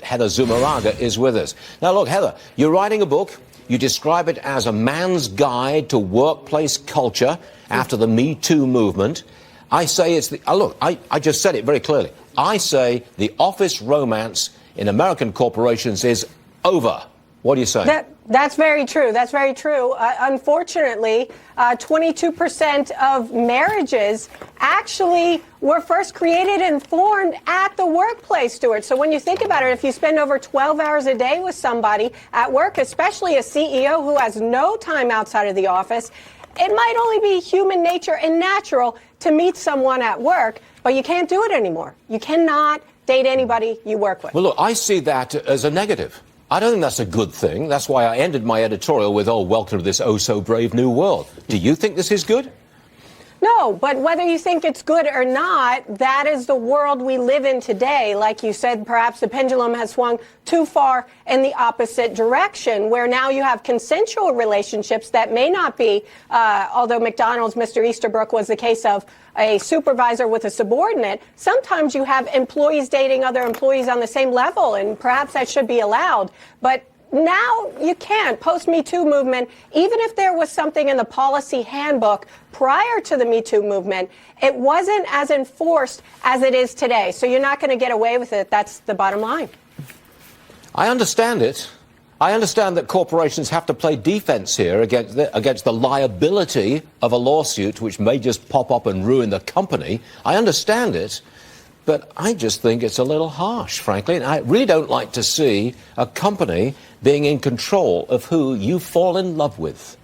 Heather.zumarraga is with us. Now, look, Heather, you're writing a book. You describe it as a man's guide to workplace culture after the Me Too movement. I say it's the... look, I just said it very clearly. I say the office romance in American corporations is over. What do you say? That's very true. That's very true. Unfortunately, 22% of marriages actually were first created and formed at the workplace, Stuart. So when you think about it, if you spend over 12 hours a day with somebody at work, especially a CEO who has no time outside of the office, it might only be human nature and natural to meet someone at work, but you can't do it anymore. You cannot date anybody you work with. Well, look, I see that as a negative. I don't think that's a good thing. That's why I ended my editorial with, oh, welcome to this oh-so-brave new world. Do you think this is good? No, but whether you think it's good or not, that is the world we live in today. Like you said, perhaps the pendulum has swung too far in the opposite direction, where now you have consensual relationships that may not be, although McDonald's, Mr. Easterbrook was the case of a supervisor with a subordinate. Sometimes you have employees dating other employees on the same level, and perhaps that should be allowed. But now you can't. Post-Me Too movement, even if there was something in the policy handbook prior to the Me Too movement, it wasn't as enforced as it is today. So you're not going to get away with it. That's the bottom line. I understand it. I understand that corporations have to play defense here against the liability of a lawsuit which may just pop up and ruin the company. I understand it. But I just think it's a little harsh, frankly. And I really don't like to see a company being in control of who you fall in love with.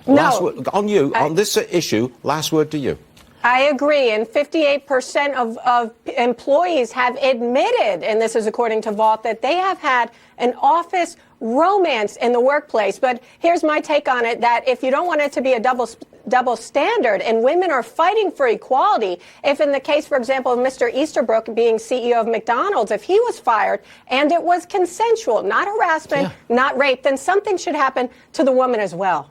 No. Last word, on this issue, last word to you. I agree, and 58% of employees have admitted, and this is according to Vault, that they have had an office romance in the workplace. But here's my take on it, that if you don't want it to be a double standard, and women are fighting for equality, if in the case, for example, of Mr. Easterbrook being CEO of McDonald's, if he was fired and it was consensual, not harassment, not rape, then something should happen to the woman as well.